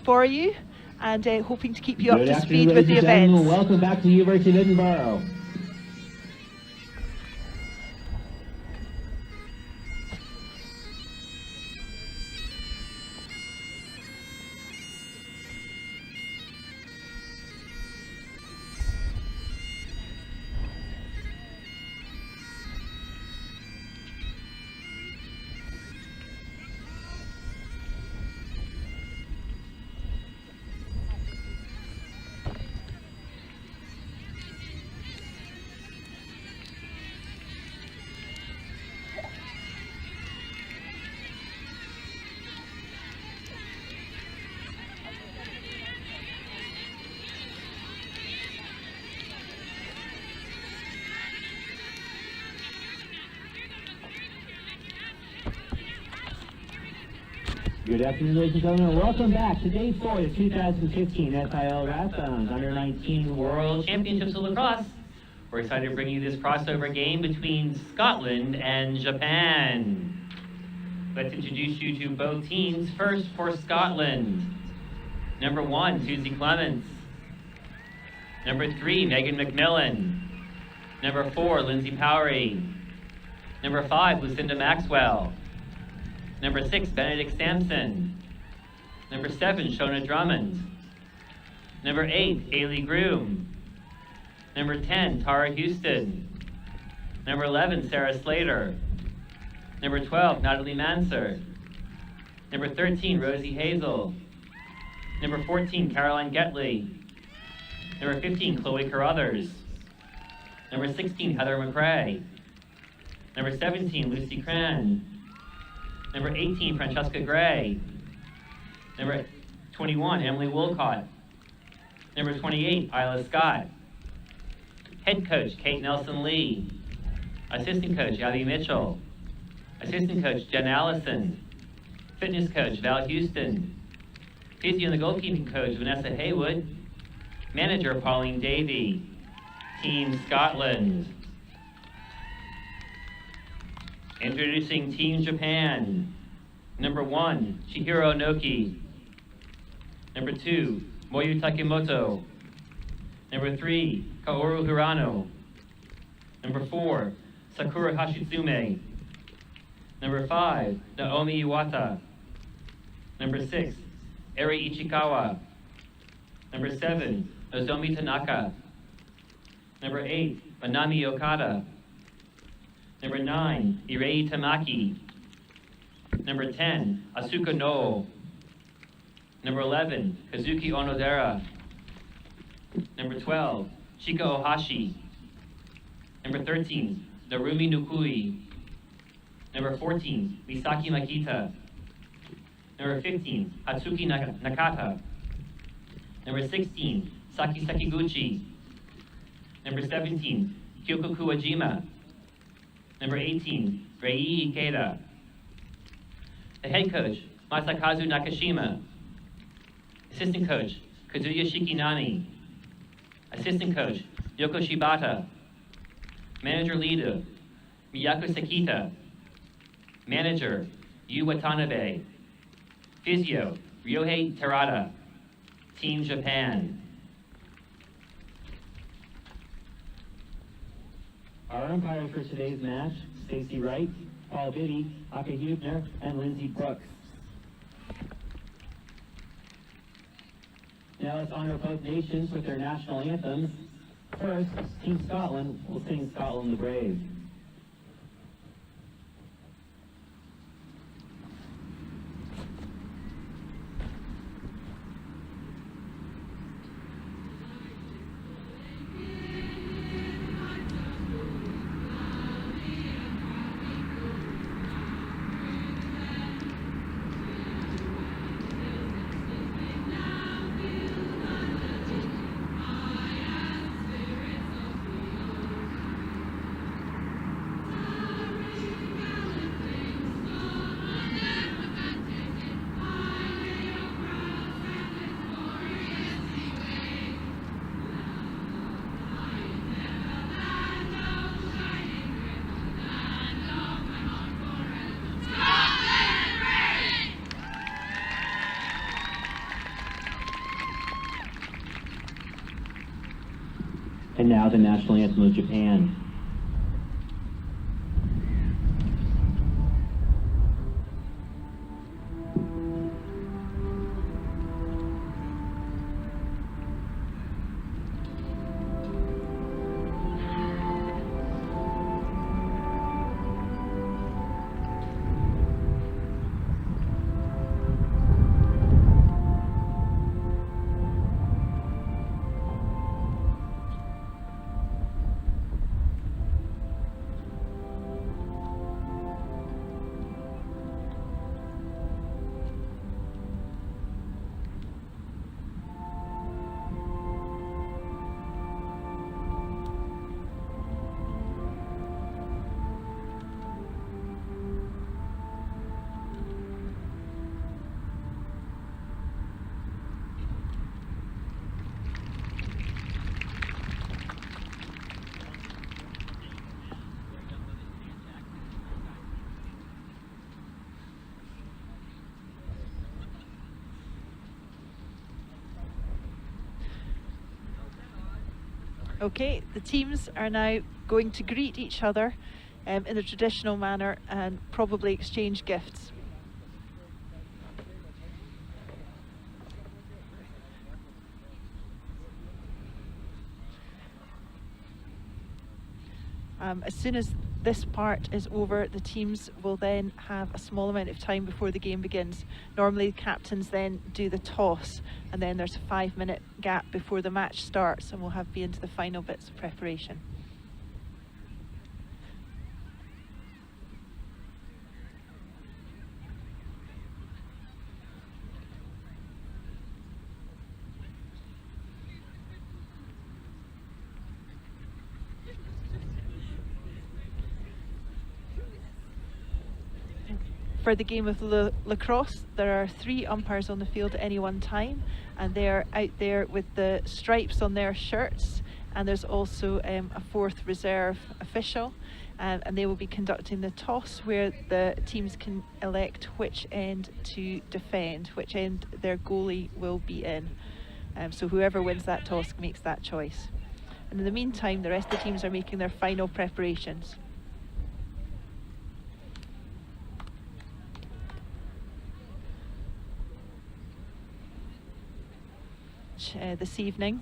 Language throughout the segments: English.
for you, and hoping to keep you up to speed with the events. Welcome back to University of Edinburgh. Good afternoon, ladies and gentlemen. Welcome back to Day 4 of 2015 SIL Rathbones Under-19 World Championships of Lacrosse. We're excited to bring you this crossover game between Scotland and Japan. Let's introduce you to both teams. First for Scotland, number 1, Susie Clements. Number 3, Megan McMillan. Number 4, Lindsay Powery. Number 5, Lucinda Maxwell. Number 6, Benedict Sampson. Number 7, Shona Drummond. Number 8, Ailey Groom. Number 10, Tara Houston. Number 11, Sarah Slater. Number 12, Natalie Manser. Number 13, Rosie Hazel. Number 14, Caroline Getley. Number 15, Chloe Carruthers. Number 16, Heather McRae. Number 17, Lucy Cran. Number 18, Francesca Gray. Number 21, Emily Wolcott. Number 28, Isla Scott. Head coach, Kate Nelson Lee. Assistant coach, Abby Mitchell. Assistant coach, Jen Allison. Fitness coach, Val Houston. Physio and the goalkeeping coach, Vanessa Haywood. Manager, Pauline Davey. Team Scotland. Introducing Team Japan. Number 1, Chihiro Noki. Number 2, Moyu Takemoto. Number 3, Kaoru Hirano. Number 4, Sakura Hashitsume. Number 5, Naomi Iwata. Number 6, Eri Ichikawa. Number 7, Nozomi Tanaka. Number 8, Manami Okada. Number 9, Irei Tamaki. Number 10, Asuka No. Number 11, Kazuki Onodera. Number 12, Chika Ohashi. Number 13, Narumi Nukui. Number 14, Misaki Makita. Number 15, Hatsuki Nakata. Number 16, Saki Sekiguchi. Number 17, Kyoko Kuwajima. Number 18, Rei Ikeda. The head coach, Masakazu Nakashima. Assistant coach, Kazuya Shikinani. Assistant coach, Yoko Shibata. Manager leader, Miyako Sekita. Manager, Yu Watanabe. Physio, Ryohei Terada. Team Japan. Our umpires for today's match, Stacy Wright, Paul Biddy, Aka Hubner, and Lindsay Brooks. Now let's honor both nations with their national anthems. First, Team Scotland will sing Scotland the Brave. And now the national anthem of Japan. Okay, the teams are now going to greet each other in the traditional manner and probably exchange gifts. As soon as this part is over, the teams will then have a small amount of time before the game begins. Normally the captains then do the toss, and then there's a 5-minute gap before the match starts, and we'll be into the final bits of preparation. For the game of lacrosse, there are 3 umpires on the field at any one time, and they're out there with the stripes on their shirts, and there's also a 4th reserve official, and they will be conducting the toss, where the teams can elect which end to defend, which end their goalie will be in. So whoever wins that toss makes that choice. And in the meantime, the rest of the teams are making their final preparations. This evening,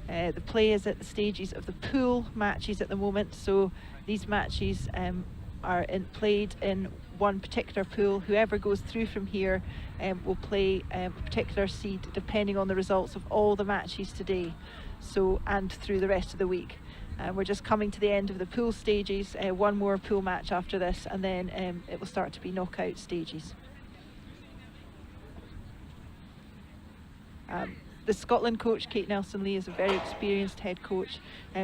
the play is at the stages of the pool matches at the moment, so these matches are played in one particular pool. Whoever goes through from here will play a particular seed depending on the results of all the matches today, so and through the rest of the week. We're just coming to the end of the pool stages, one more pool match after this, and then it will start to be knockout stages. The Scotland coach, Kate Nelson-Lee, is a very experienced head coach.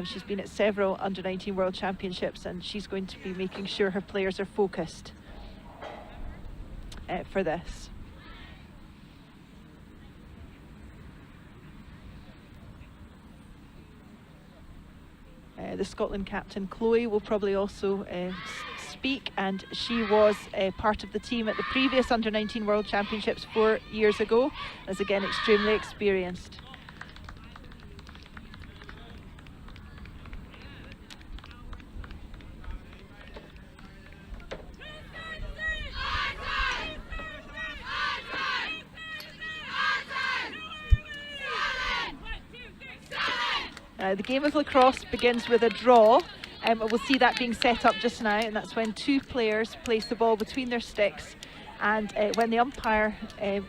She's been at several under-19 World Championships, and she's going to be making sure her players are focused for this. The Scotland captain, Chloe, will probably also speak, and she was part of the team at the previous under-19 World Championships 4 years ago, as again extremely experienced. The game of lacrosse begins with a draw. We'll see that being set up just now, and that's when 2 players place the ball between their sticks, and when the umpire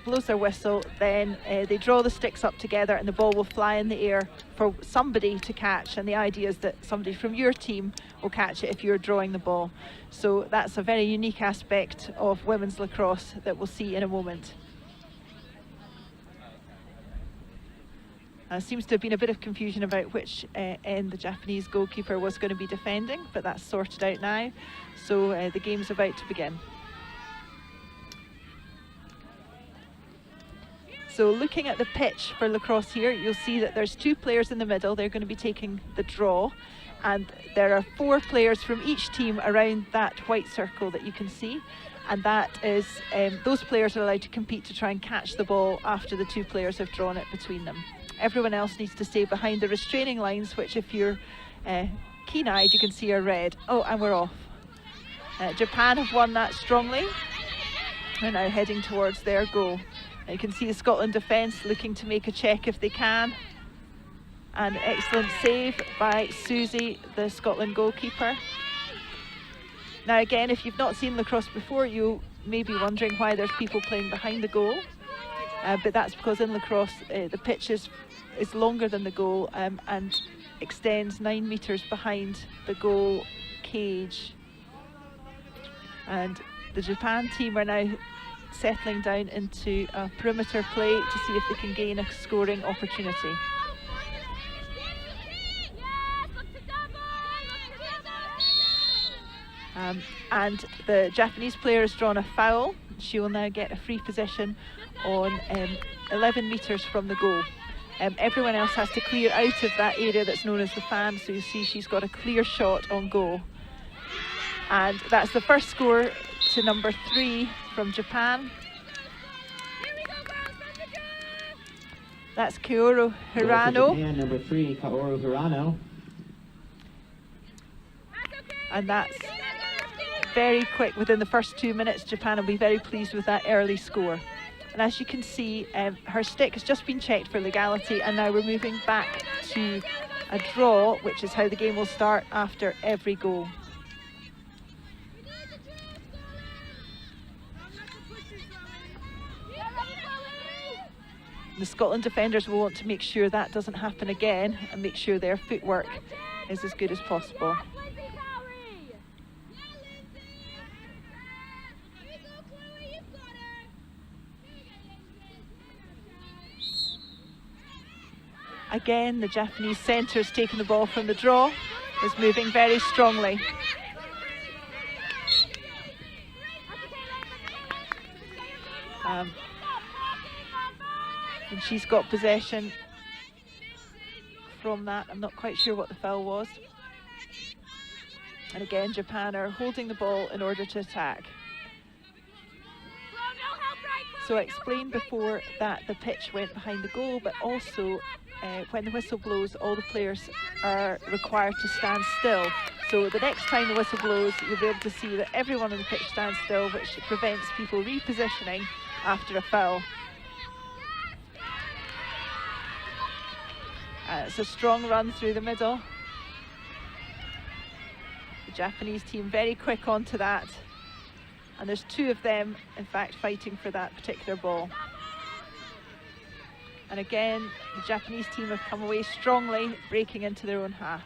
blows their whistle, then they draw the sticks up together and the ball will fly in the air for somebody to catch, and the idea is that somebody from your team will catch it if you're drawing the ball. So that's a very unique aspect of women's lacrosse that we'll see in a moment. Seems to have been a bit of confusion about which end the Japanese goalkeeper was going to be defending, but that's sorted out now. So the game's about to begin. So looking at the pitch for lacrosse here, you'll see that there's 2 players in the middle. They're going to be taking the draw, and there are 4 players from each team around that white circle that you can see. and that is, those players are allowed to compete to try and catch the ball after the two players have drawn it between them. Everyone else needs to stay behind the restraining lines, which if you're keen-eyed you can see are red. Oh, and we're off. Japan have won that strongly. They're now heading towards their goal. You can see the Scotland defence looking to make a check if they can. And an excellent save by Susie, the Scotland goalkeeper. Now again, if you've not seen lacrosse before, you may be wondering why there's people playing behind the goal. But that's because in lacrosse the pitch is longer than the goal and extends 9 metres behind the goal cage. And the Japan team are now settling down into a perimeter play to see if they can gain a scoring opportunity. And the Japanese player has drawn a foul. She will now get a free possession on 11 metres from the goal. Everyone else has to clear out of that area that's known as the fan, so you see she's got a clear shot on goal. And that's the first score to number 3 from Japan. That's Kaoru Hirano. Japan, number 3, Kaoru Hirano. And that's very quick. Within the first 2 minutes, Japan will be very pleased with that early score. And as you can see, her stick has just been checked for legality, and now we're moving back to a draw, which is how the game will start after every goal. The Scotland defenders will want to make sure that doesn't happen again and make sure their footwork is as good as possible. Again, the Japanese centre is taking the ball from the draw, is moving very strongly. And she's got possession from that. I'm not quite sure what the foul was. And again, Japan are holding the ball in order to attack. So I explained before that the pitch went behind the goal, but also when the whistle blows, all the players are required to stand still. So the next time the whistle blows, you'll be able to see that everyone on the pitch stands still, which prevents people repositioning after a foul. It's a strong run through the middle. The Japanese team very quick onto that. And there's 2 of them, in fact, fighting for that particular ball. And again, the Japanese team have come away strongly, breaking into their own half.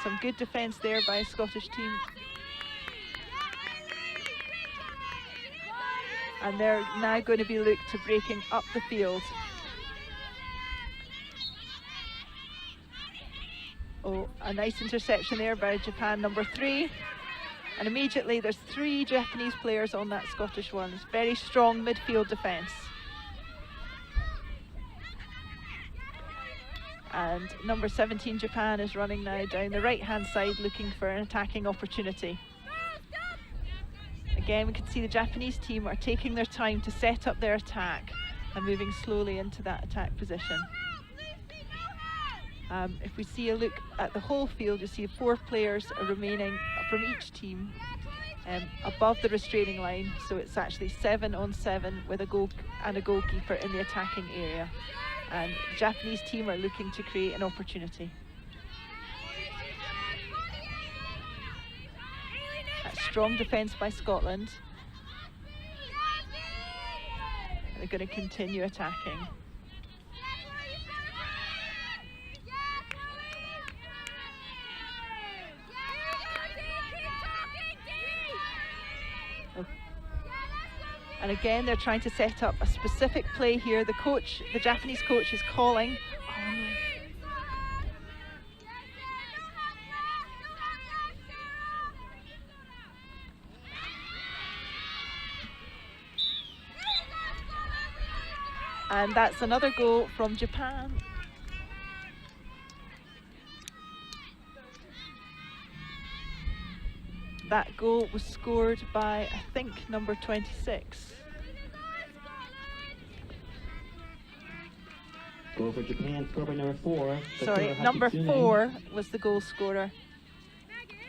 Some good defence there by a Scottish team. And they're now going to be looked to breaking up the field. Oh, a nice interception there by Japan, number 3. And immediately there's 3 Japanese players on that Scottish one. It's very strong midfield defence. And number 17, Japan, is running now down the right-hand side looking for an attacking opportunity. Again, we can see the Japanese team are taking their time to set up their attack and moving slowly into that attack position. If we see a look at the whole field, you see 4 players are remaining from each team above the restraining line. So it's actually 7 on 7 with a goal and a goalkeeper in the attacking area. And the Japanese team are looking to create an opportunity. Strong defence by Scotland. They're going to continue attacking. Oh. And again, they're trying to set up a specific play here. The coach, the Japanese coach, is calling. Oh no. And that's another goal from Japan. That goal was scored by, I think, number 26. Goal for Japan, scored by number 4. Sorry, number 4 was the goal scorer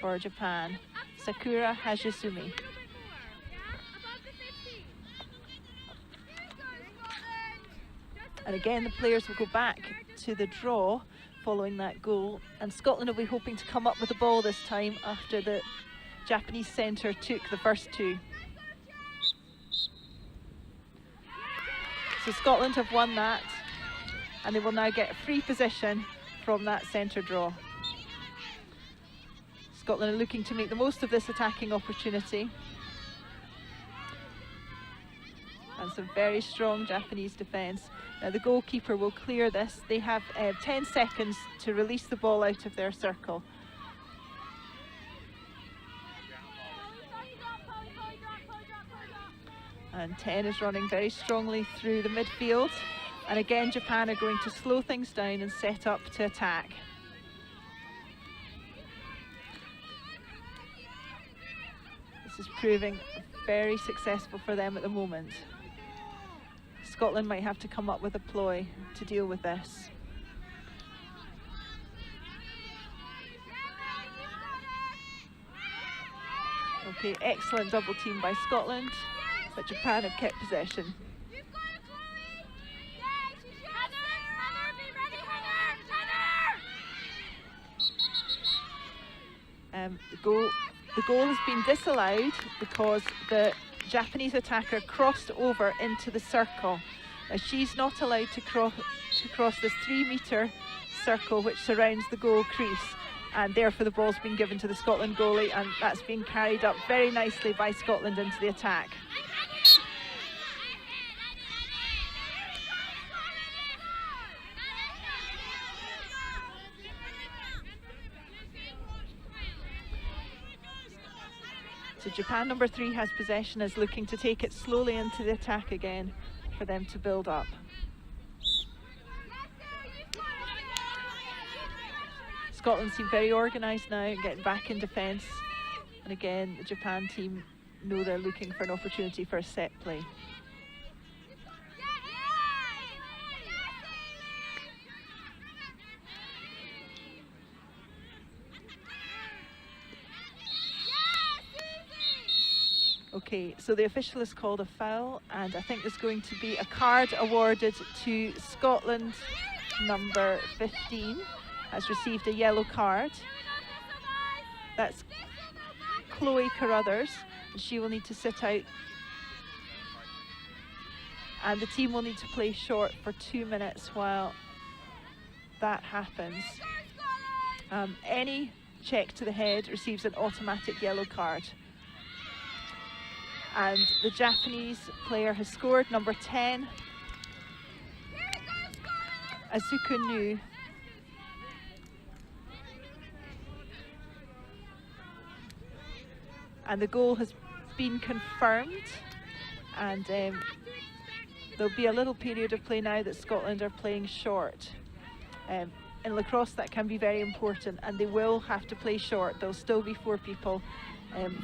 for Japan, Sakura Hajisumi. And again, the players will go back to the draw following that goal, and Scotland will be hoping to come up with the ball this time after the Japanese centre took the first two. So Scotland have won that, and they will now get a free position from that centre draw. Scotland are looking to make the most of this attacking opportunity. And some very strong Japanese defence. Now the goalkeeper will clear this. They have 10 seconds to release the ball out of their circle. And 10 is running very strongly through the midfield. And again, Japan are going to slow things down and set up to attack. This is proving very successful for them at the moment. Scotland might have to come up with a ploy to deal with this. Okay, excellent double team by Scotland, but Japan have kept possession. The goal has been disallowed because the Japanese attacker crossed over into the circle. Now she's not allowed to cross this 3-metre circle which surrounds the goal crease, and therefore the ball's been given to the Scotland goalie, and that's been carried up very nicely by Scotland into the attack. So Japan number 3 has possession, is looking to take it slowly into the attack again for them to build up. Scotland seem very organised now and getting back in defence. And again, the Japan team know they're looking for an opportunity for a set play. Okay, so the official has called a foul, and I think there's going to be a card awarded to Scotland. Number 15 has received a yellow card. That's Chloe Carruthers, and she will need to sit out. And the team will need to play short for 2 minutes while that happens. Any check to the head receives an automatic yellow card. And the Japanese player has scored, number 10, Asuka Nu. And the goal has been confirmed, and there'll be a little period of play now that Scotland are playing short. In lacrosse that can be very important, and they will have to play short. There'll still be 4 people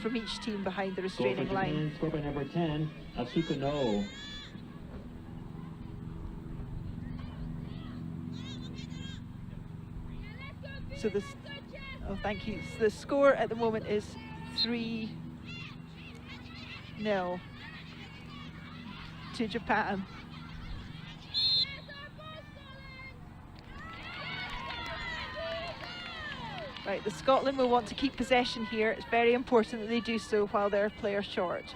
from each team behind the restraining line. Scored by number 10, Asuka No. So this, oh thank you. So the score at the moment is 3-0 to Japan. Right, the Scotland will want to keep possession here. It's very important that they do so while they're player short.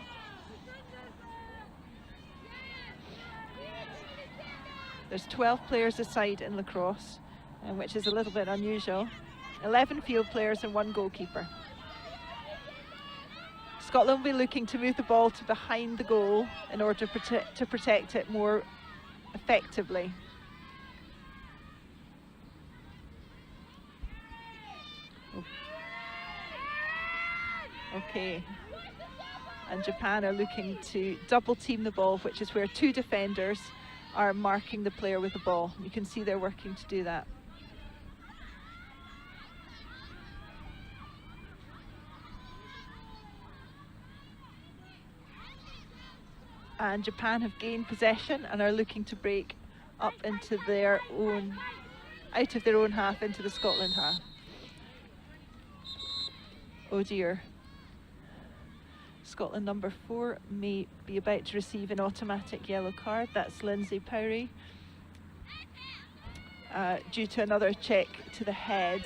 There's 12 players aside in lacrosse, which is a little bit unusual. 11 field players and 1 goalkeeper. Scotland will be looking to move the ball to behind the goal in order to protect it more effectively. Okay, and Japan are looking to double team the ball, which is where 2 defenders are marking the player with the ball. You can see they're working to do that. and Japan have gained possession and are looking to break up into their own, out of their own half into the Scotland half. Oh dear. Scotland number 4 may be about to receive an automatic yellow card. That's Lindsay Powrie, due to another check to the head.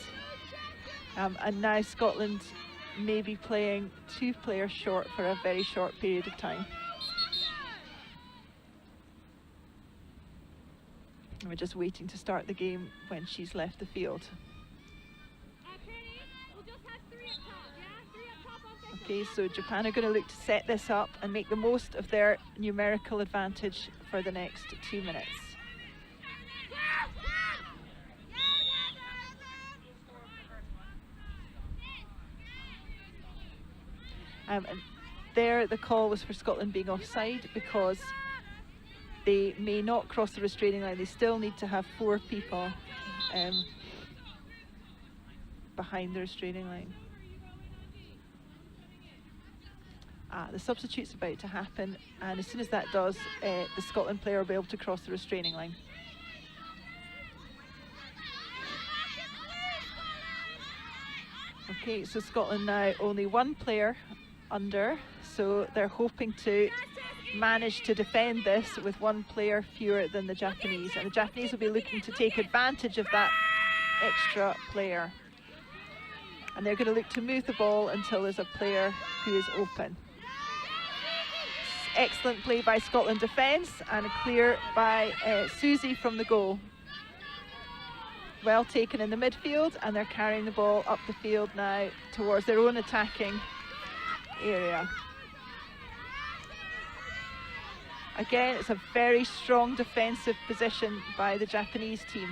And now Scotland may be playing 2 players short for a very short period of time. And we're just waiting to start the game when she's left the field. Okay, so Japan are going to look to set this up and make the most of their numerical advantage for the next 2 minutes. And there the call was for Scotland being offside because they may not cross the restraining line. They still need to have 4 people behind the restraining line. The substitute's about to happen, and as soon as that does, the Scotland player will be able to cross the restraining line. Okay, so Scotland now only 1 player under, so they're hoping to manage to defend this with 1 player fewer than the Japanese, and the Japanese will be looking to take advantage of that extra player, and they're going to look to move the ball until there's a player who is open. Excellent play by Scotland defence, and a clear by Susie from the goal. Well taken in the midfield, and they're carrying the ball up the field now towards their own attacking area. Again, it's a very strong defensive position by the Japanese team.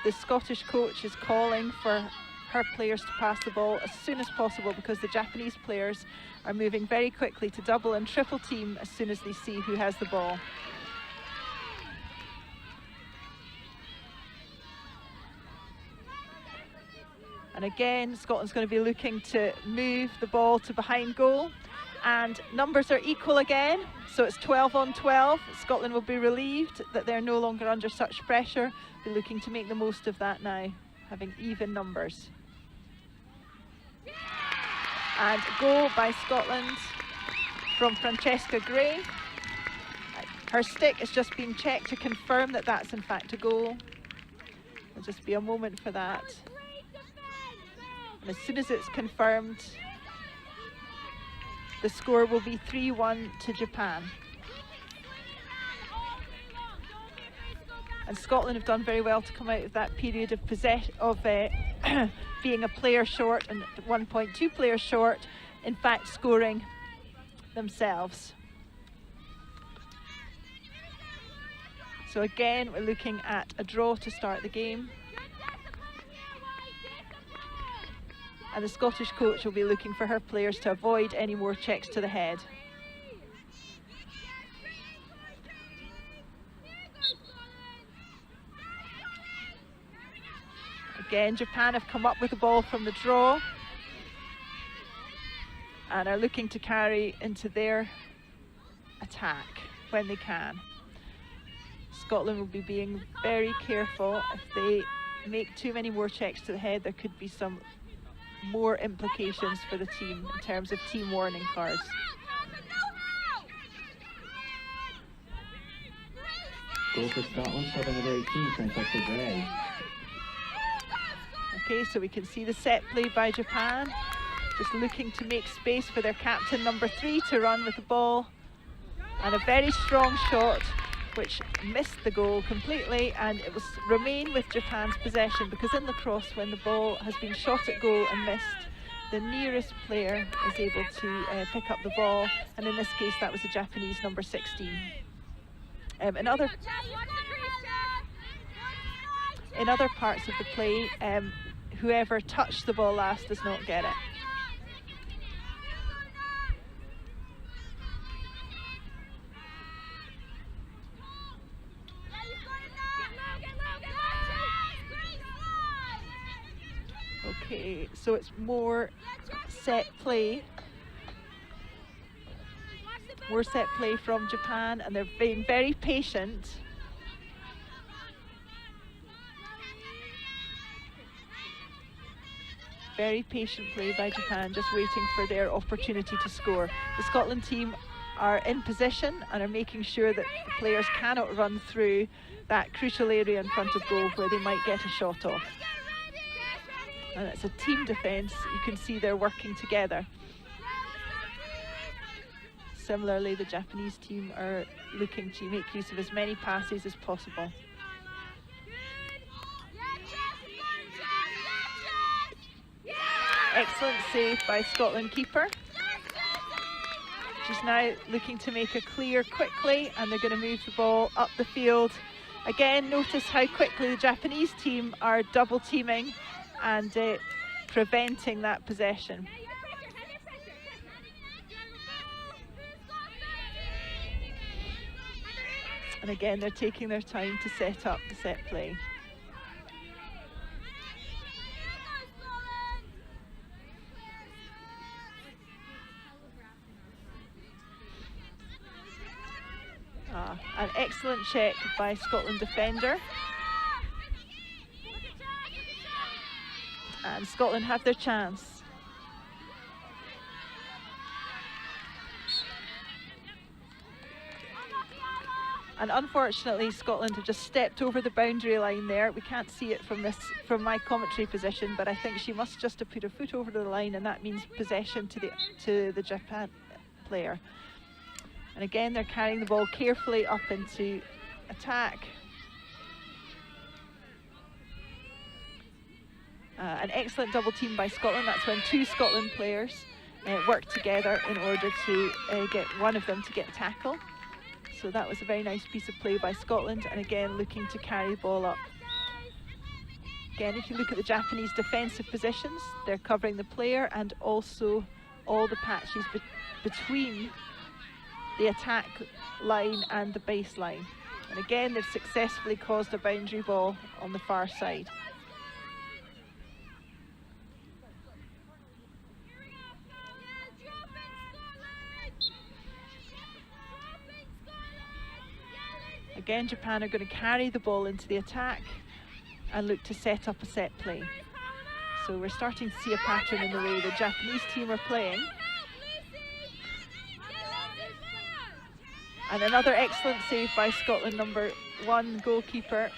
The Scottish coach is calling for her players to pass the ball as soon as possible because the Japanese players are moving very quickly to double and triple team as soon as they see who has the ball. And again, Scotland's going to be looking to move the ball to behind goal, and numbers are equal again, so it's 12 on 12. Scotland will be relieved that they're no longer under such pressure. Be looking to make the most of that now, having even numbers. And goal by Scotland from Francesca Gray. Her stick is just being checked to confirm that that's in fact a goal. There'll just be a moment for that. And as soon as it's confirmed, the score will be 3-1 to Japan. And Scotland have done very well to come out of that period of being a player short and at one point 2 players short, in fact scoring themselves. So again, we're looking at a draw to start the game. And the Scottish coach will be looking for her players to avoid any more checks to the head. Again, Japan have come up with the ball from the draw and are looking to carry into their attack when they can. Scotland will be being very careful. If they make too many more checks to the head, there could be some more implications for the team in terms of team warning cards. Goal for Scotland, sub number 18, Francesca Gray. Okay, so we can see the set play by Japan, just looking to make space for their captain number 3 to run with the ball, and a very strong shot which missed the goal completely, and it was remain with Japan's possession because in lacrosse, when the ball has been shot at goal and missed, the nearest player is able to pick up the ball, and in this case that was the Japanese number 16. In other parts of the play, whoever touched the ball last does not get it. Okay, so it's more set play. More set play from Japan, and they're being very patient. Very patient play by Japan, just waiting for their opportunity to score. The Scotland team are in position and are making sure that the players cannot run through that crucial area in front of goal where they might get a shot off. And it's a team defence. You can see they're working together. Similarly, the Japanese team are looking to make use of as many passes as possible. Excellent save by Scotland keeper. She's now looking to make a clear quickly, and they're going to move the ball up the field. Again, notice how quickly the Japanese team are double teaming and preventing that possession. And again, they're taking their time to set up the set play. An excellent check by Scotland defender. And Scotland have their chance. And unfortunately, Scotland have just stepped over the boundary line there. We can't see it from my commentary position, but I think she must just have put her foot over the line, and that means possession to the Japan player. And again, they're carrying the ball carefully up into attack. An excellent double team by Scotland. That's when two Scotland players work together in order to get one of them to get a tackle. So that was a very nice piece of play by Scotland, and again looking to carry the ball up. Again, if you look at the Japanese defensive positions, they're covering the player and also all the patches between the attack line and the baseline. And again, they've successfully caused a boundary ball on the far side. Again, Japan are going to carry the ball into the attack and look to set up a set play. So we're starting to see a pattern in the way the Japanese team are playing. And another excellent save by Scotland number 1 goalkeeper.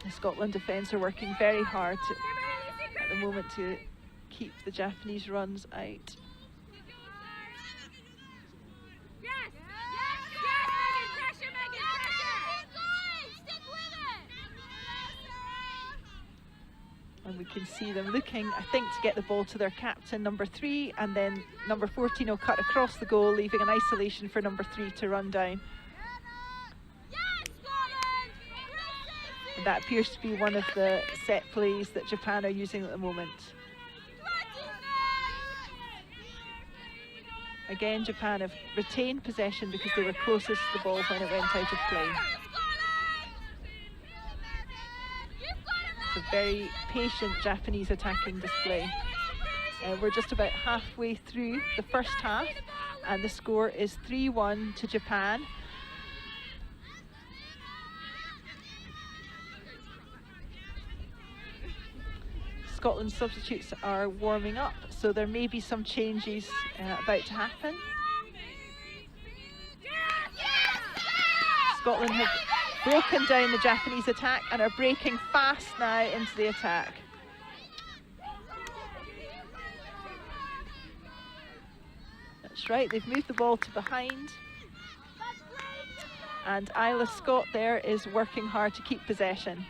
The Scotland defence are working very hard at the moment to keep the Japanese runs out. And we can see them looking, I think, to get the ball to their captain, number 3, and then number 14 will cut across the goal, leaving an isolation for number 3 to run down. And that appears to be one of the set plays that Japan are using at the moment. Again, Japan have retained possession because they were closest to the ball when it went out of play. It's a very patient Japanese attacking display. We're just about halfway through the first half, and the score is 3-1 to Japan. Scotland substitutes are warming up, so there may be some changes about to happen. Scotland have broken down the Japanese attack and are breaking fast now into the attack. That's right, they've moved the ball to behind. And Isla Scott there is working hard to keep possession.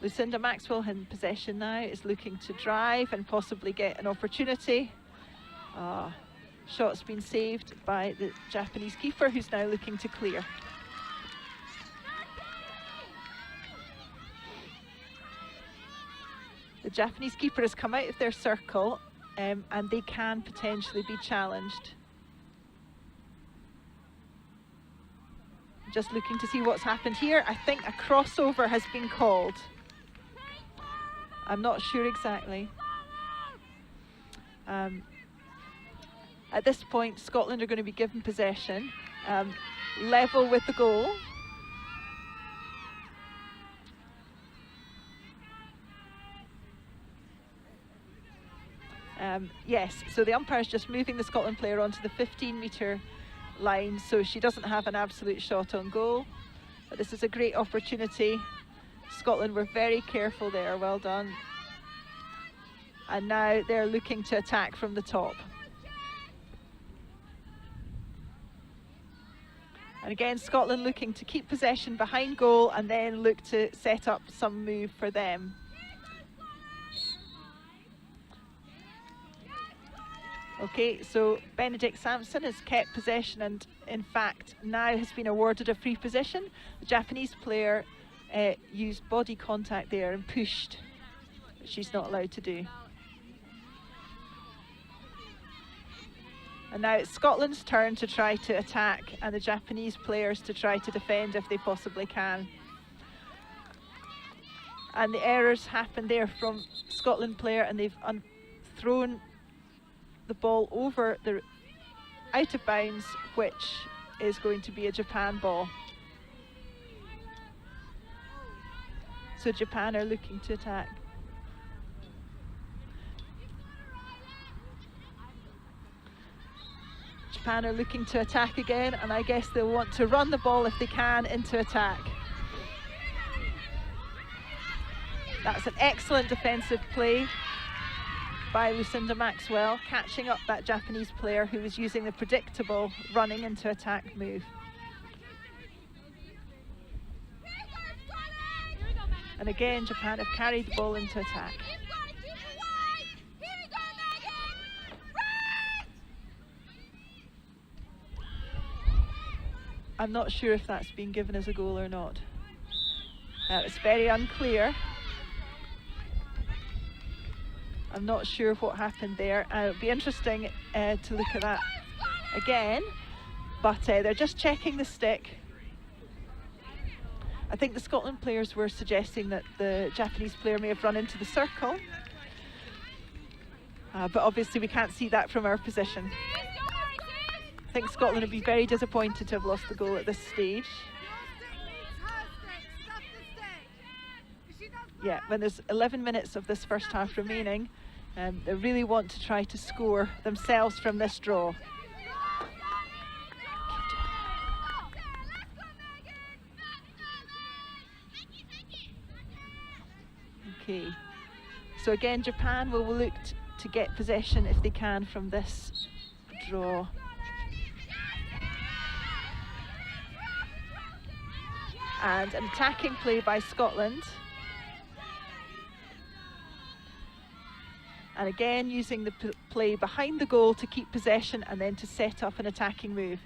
Lucinda Maxwell in possession now, is looking to drive and possibly get an opportunity. Shot's been saved by the Japanese keeper, who's now looking to clear. The Japanese keeper has come out of their circle, and they can potentially be challenged. Just looking to see what's happened here. I think a crossover has been called. I'm not sure exactly. At this point, Scotland are going to be given possession, level with the goal. Yes, so the umpire's just moving the Scotland player onto the 15-metre line, so she doesn't have an absolute shot on goal. But this is a great opportunity. Scotland were very careful there, well done. And now they're looking to attack from the top. And again, Scotland looking to keep possession behind goal and then look to set up some move for them. Okay, so Benedict Sampson has kept possession and in fact now has been awarded a free position. The Japanese player used body contact there and pushed, which she's not allowed to do. And now it's Scotland's turn to try to attack and the Japanese players to try to defend if they possibly can. And the errors happened there from Scotland player, and they've thrown the ball over the out of bounds, which is going to be a Japan ball. So Japan are looking to attack. Japan are looking to attack again, and I guess they'll want to run the ball if they can into attack. That's an excellent defensive play by Lucinda Maxwell, catching up that Japanese player who was using the predictable running into attack move. And again, Japan have carried the ball into attack. I'm not sure if that's been given as a goal or not. It's very unclear. I'm not sure what happened there. It'll be interesting to look at that again, but they're just checking the stick. I think the Scotland players were suggesting that the Japanese player may have run into the circle, but obviously we can't see that from our position. I think Scotland would be very disappointed to have lost the goal at this stage. Yeah, when there's 11 minutes of this first half remaining, they really want to try to score themselves from this draw. Okay, so again, Japan will look to get possession if they can from this draw. And an attacking play by Scotland. And again, using the play behind the goal to keep possession and then to set up an attacking move.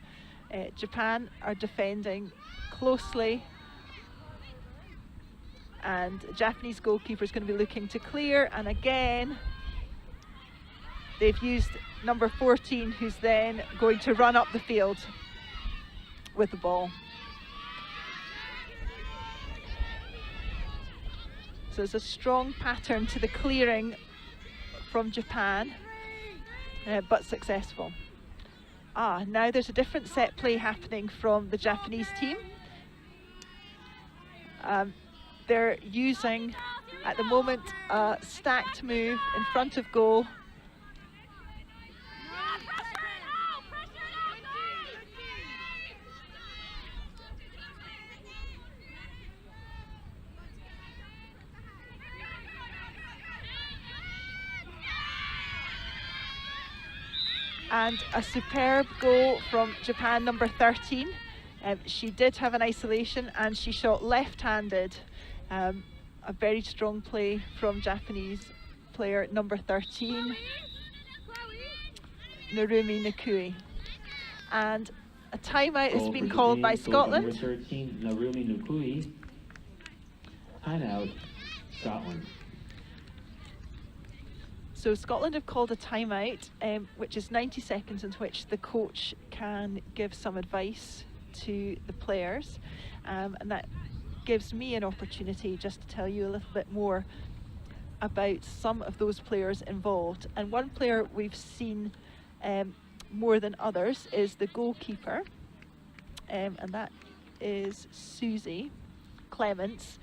Japan are defending closely. And the Japanese goalkeeper is going to be looking to clear. And again, they've used number 14, who's then going to run up the field with the ball. So there's a strong pattern to the clearing from Japan, but successful. Now there's a different set play happening from the Japanese team. They're using, at the moment, a stacked move in front of goal. And a superb goal from Japan, number 13. She did have an isolation and she shot left-handed. A very strong play from Japanese player number 13, Narumi Nukui. And a timeout has been called by Scotland. Number 13, Narumi Nukui. Timeout, Scotland. So Scotland have called a timeout, which is 90 seconds in which the coach can give some advice to the players, and that gives me an opportunity just to tell you a little bit more about some of those players involved. And one player we've seen more than others is the goalkeeper, and that is Susie Clements.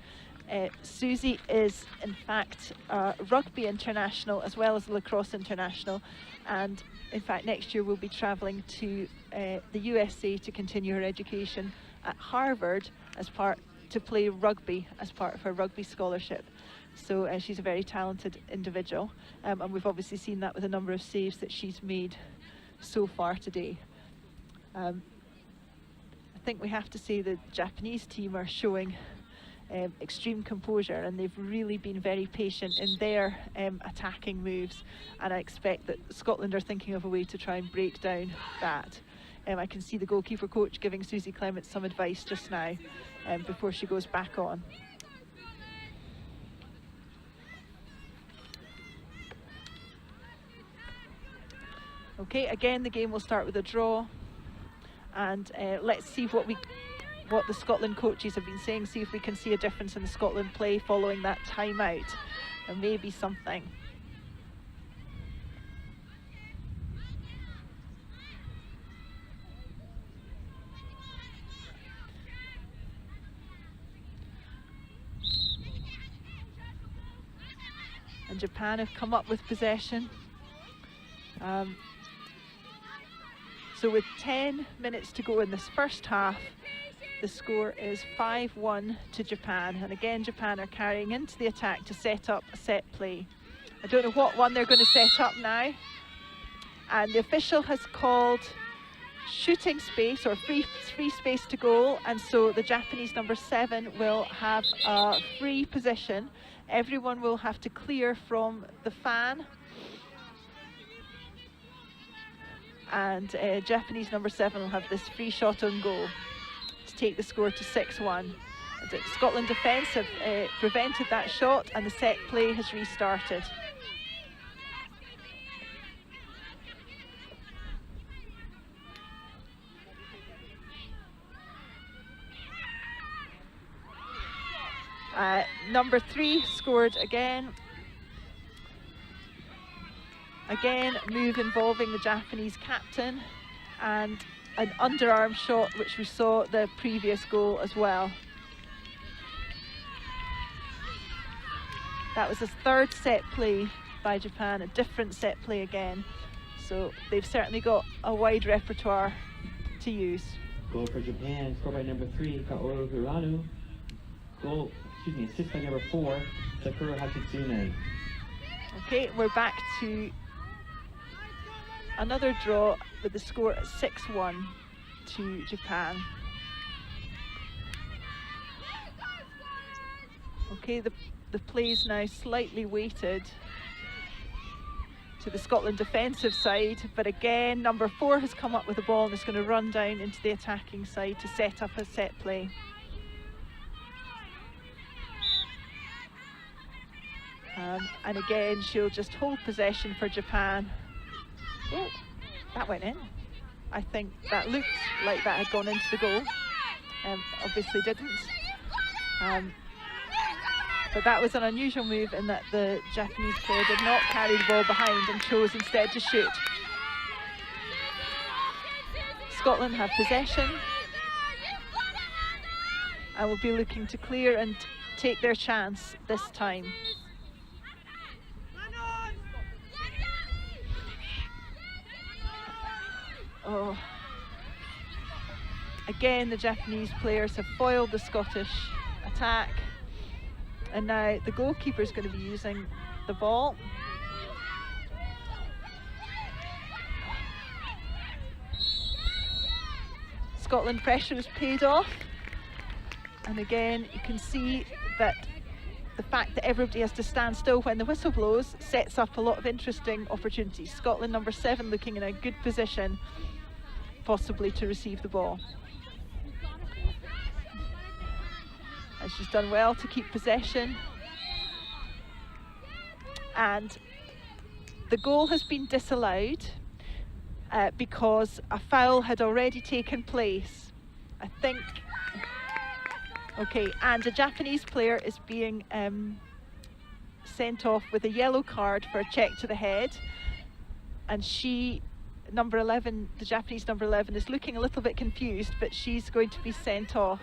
Susie is in fact a rugby international as well as a lacrosse international, and in fact next year will be travelling to the USA to continue her education at Harvard to play rugby as part of her rugby scholarship. So she's a very talented individual, and we've obviously seen that with a number of saves that she's made so far today. I think we have to say the Japanese team are showing extreme composure, and they've really been very patient in their attacking moves, and I expect that Scotland are thinking of a way to try and break down that. I can see the goalkeeper coach giving Susie Clements some advice just now before she goes back on. Okay, again the game will start with a draw, and let's see what the Scotland coaches have been saying, see if we can see a difference in the Scotland play following that timeout. There may be something. And Japan have come up with possession. So with 10 minutes to go in this first half, the score is 5-1 to Japan, and again Japan are carrying into the attack to set up a set play. I don't know what one they're going to set up now, and the official has called shooting space or free space to goal, and so the Japanese number 7 will have a free position. Everyone will have to clear from the fan, and Japanese number 7 will have this free shot on goal to take the score to 6-1. The Scotland defence have prevented that shot, and the set play has restarted. Number 3 scored again. Again, move involving the Japanese captain, and an underarm shot which we saw the previous goal as well. That was a third set play by Japan, a different set play again. So they've certainly got a wide repertoire to use. Goal for Japan, scored by number 3, Kaoru Hirano. Assist by number 4, Sakura Hatsune. Okay, we're back to another draw with the score at 6-1 to Japan. Okay, the play's now slightly weighted to the Scotland defensive side, but again number 4 has come up with the ball and is going to run down into the attacking side to set up a set play. And again she'll just hold possession for Japan. Oh, that went in. I think that looked like that had gone into the goal. Obviously didn't. But that was an unusual move in that the Japanese player did not carry the ball behind and chose instead to shoot. Scotland have possession and will be looking to clear and take their chance this time. Oh. Again, the Japanese players have foiled the Scottish attack, and now the goalkeeper is going to be using the ball. Scotland pressure has paid off, and again you can see that the fact that everybody has to stand still when the whistle blows sets up a lot of interesting opportunities. Scotland number 7 looking in a good position possibly to receive the ball. And she's done well to keep possession. And the goal has been disallowed because a foul had already taken place. I think. Okay, and a Japanese player is being sent off with a yellow card for a check to the head. And she, number 11, the Japanese number 11, is looking a little bit confused, but she's going to be sent off.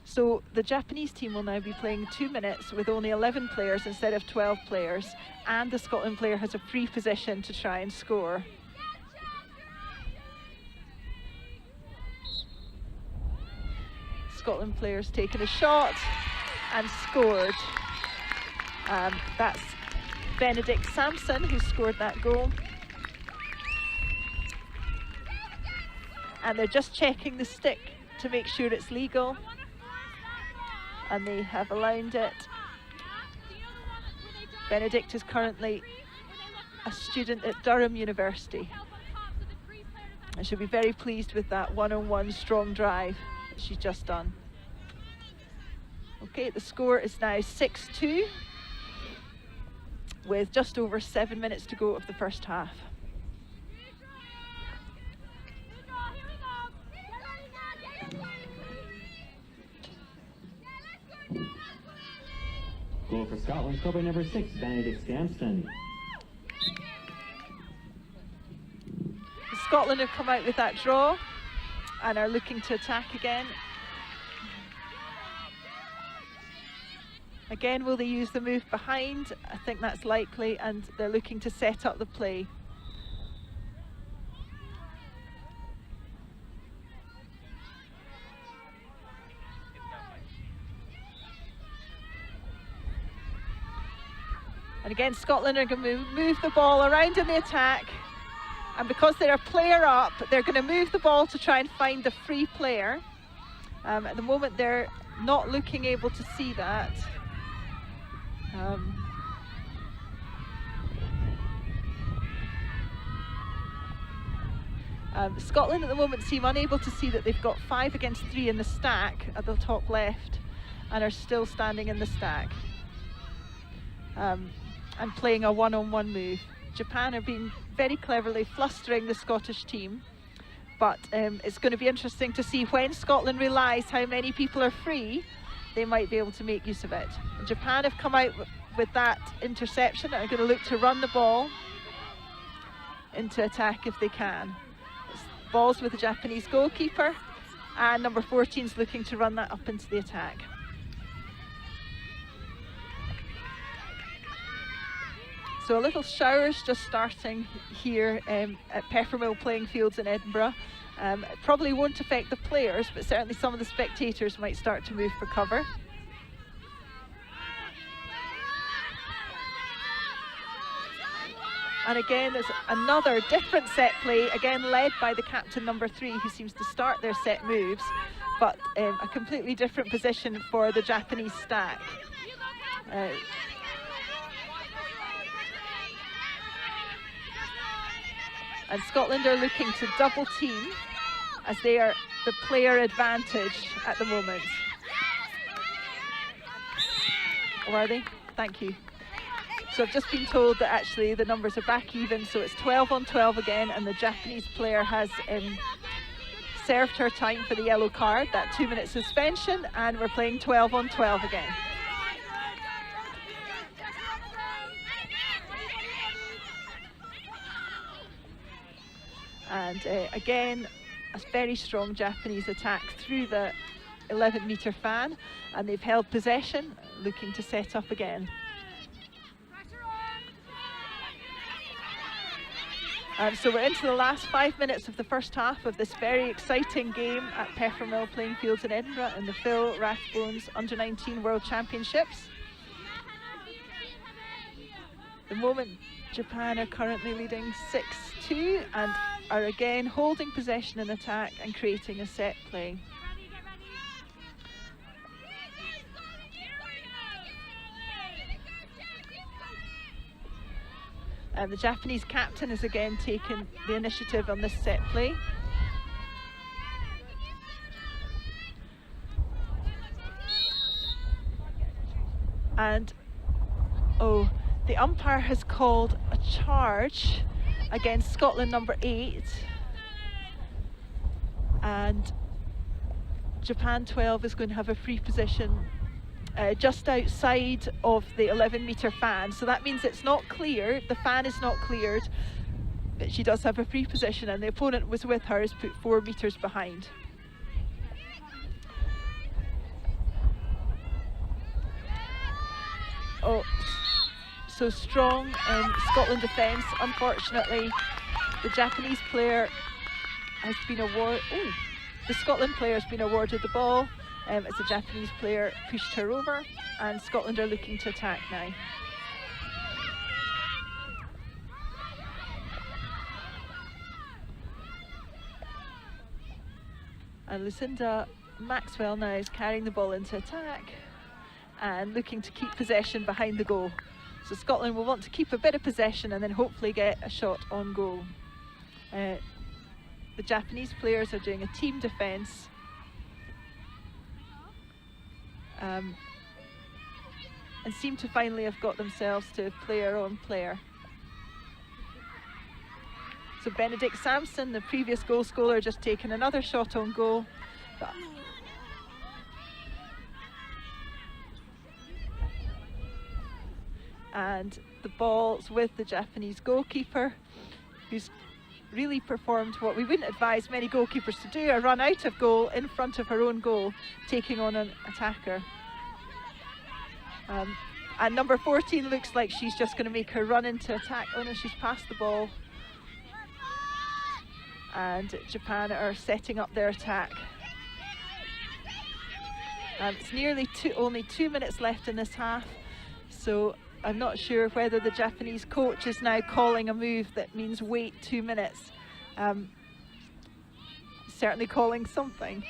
So the Japanese team will now be playing 2 minutes with only 11 players instead of 12 players, and the Scotland player has a free position to try and score. Scotland player's taken a shot and scored. That's Benedict Sampson who scored that goal. And they're just checking the stick to make sure it's legal. And they have allowed it. Benedict is currently a student at Durham University. I should be very pleased with that one-on-one strong drive that she's just done. Okay, the score is now 6-2 with just over 7 minutes to go of the first half. Goal for Scotland, scored by number 6, Benedict Sampson. Scotland have come out with that draw and are looking to attack again. Again, will they use the move behind? I think that's likely, and they're looking to set up the play. And again, Scotland are going to move the ball around in the attack. And because they're a player up, they're going to move the ball to try and find the free player. At the moment, they're not looking able to see that. Scotland at the moment seem unable to see that they've got 5 against 3 in the stack at the top left and are still standing in the stack and playing a one-on-one move. Japan are being very cleverly flustering the Scottish team, but it's going to be interesting to see when Scotland realise how many people are free, they might be able to make use of it. Japan have come out with that interception and are going to look to run the ball into attack if they can. It's balls with the Japanese goalkeeper, and number 14 is looking to run that up into the attack. So a little showers just starting here at Peffermill playing fields in Edinburgh. It probably won't affect the players, but certainly some of the spectators might start to move for cover. And again, there's another different set play, again led by the captain number 3, who seems to start their set moves, but a completely different position for the Japanese stack. And Scotland are looking to double team as they are the player advantage at the moment. Or are they? Thank you. So I've just been told that actually the numbers are back even, so it's 12 on 12 again, and the Japanese player has served her time for the yellow card, that 2-minute suspension, and we're playing 12 on 12 again. And again, a very strong Japanese attack through the 11-metre fan, and they've held possession, looking to set up again. So we're into the last 5 minutes of the first half of this very exciting game at Peffermill playing fields in Edinburgh in the Phil Rathbones Under-19 World Championships. At the moment, Japan are currently leading 6-2 and are again holding possession in attack and creating a set play. The Japanese captain has again taken the initiative on this set play. And, oh, the umpire has called a charge against Scotland number 8. And Japan 12 is going to have a free position just outside of the 11-metre fan. So that means it's not cleared, the fan is not cleared, but she does have a free position, and the opponent was with her is put 4 metres behind. Oh, so strong in Scotland defence. Unfortunately, the Japanese player has been awarded. Oh, the Scotland player has been awarded the ball as the Japanese player pushed her over, and Scotland are looking to attack now. And Lucinda Maxwell now is carrying the ball into attack and looking to keep possession behind the goal. So Scotland will want to keep a bit of possession and then hopefully get a shot on goal. The Japanese players are doing a team defence. And seem to finally have got themselves to player on player. So Benedict Sampson, the previous goal scorer, just taken another shot on goal. And the ball's with the Japanese goalkeeper, who's really performed what we wouldn't advise many goalkeepers to do, a run out of goal in front of her own goal, taking on an attacker. And number 14 looks like she's just going to make her run into attack. Oh no, she's passed the ball. And Japan are setting up their attack. It's nearly only 2 minutes left in this half, so I'm not sure whether the Japanese coach is now calling a move that means wait 2 minutes. Certainly calling something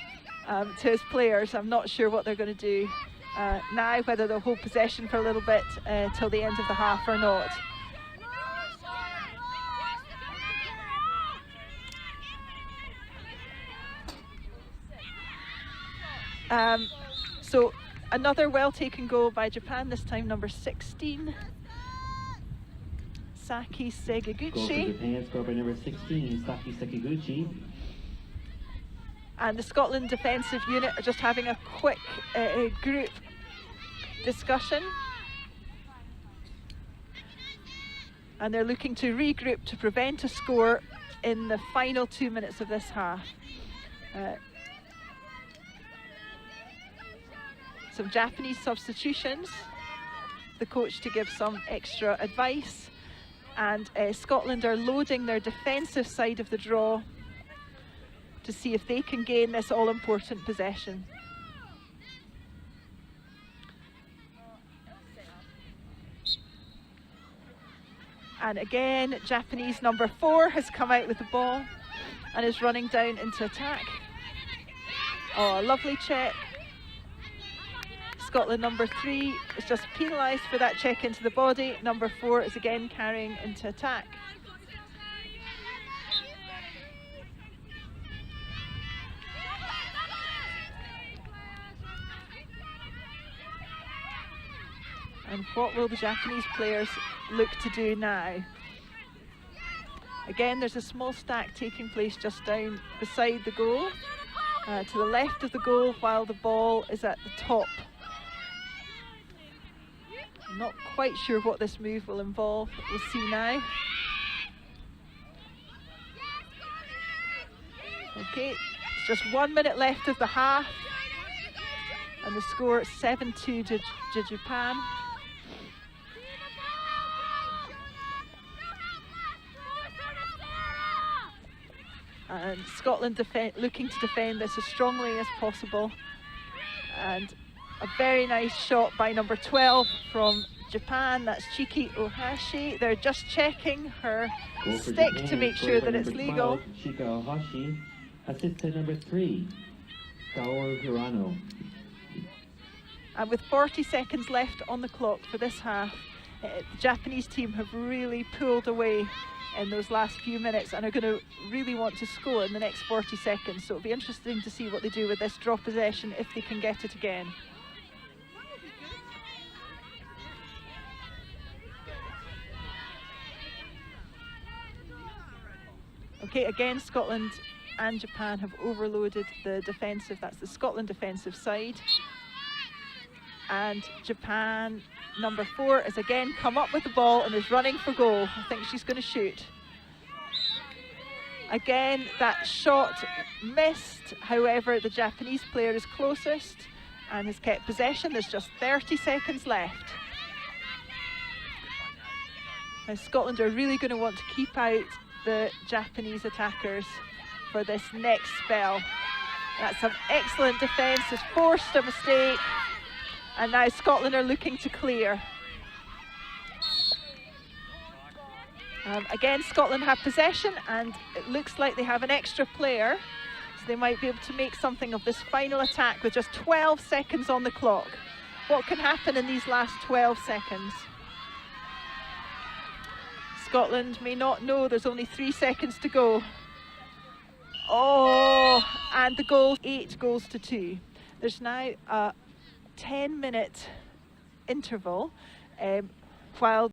to his players. I'm not sure what they're going to do now, whether they'll hold possession for a little bit till the end of the half or not. So another well-taken goal by Japan, this time number 16. Saki Sekiguchi. Goal for Japan, scored by number 16, Saki Sekiguchi. And the Scotland defensive unit are just having a quick group discussion. And they're looking to regroup to prevent a score in the final 2 minutes of this half. Some Japanese substitutions, the coach to give some extra advice, and Scotland are loading their defensive side of the draw to see if they can gain this all-important possession. And again, Japanese number 4 has come out with the ball and is running down into attack. Oh, a lovely check. Scotland number 3 is just penalised for that check into the body. Number 4 is again carrying into attack. And what will the Japanese players look to do now? Again, there's a small stack taking place just down beside the goal, to the left of the goal, while the ball is at the top. I'm not quite sure what this move will involve. We'll see now. Okay, it's just 1 minute left of the half, and the score is 7-2 to Japan. And Scotland looking to defend this as strongly as possible. And a very nice shot by number 12 from Japan. That's Chiki Ohashi. They're just checking her stick Japan, to make sure that it's 12, legal. Chika Ohashi. Assist to number 3, Kaoru Hirano. And with 40 seconds left on the clock for this half, the Japanese team have really pulled away in those last few minutes and are going to really want to score in the next 40 seconds. So it'll be interesting to see what they do with this draw possession if they can get it again. Okay, again, Scotland and Japan have overloaded the defensive, that's the Scotland defensive side. And Japan, number 4, has again come up with the ball and is running for goal. I think she's going to shoot. Again, that shot missed. However, the Japanese player is closest and has kept possession. There's just 30 seconds left. Now, Scotland are really going to want to keep out the Japanese attackers for this next spell. That's some excellent defence, has forced a mistake, and now Scotland are looking to clear. Again, Scotland have possession, and it looks like they have an extra player, so they might be able to make something of this final attack with just 12 seconds on the clock. What can happen in these last 12 seconds? Scotland may not know there's only 3 seconds to go. Oh, and the goal, 8 goals to 2. There's now a 10-minute interval while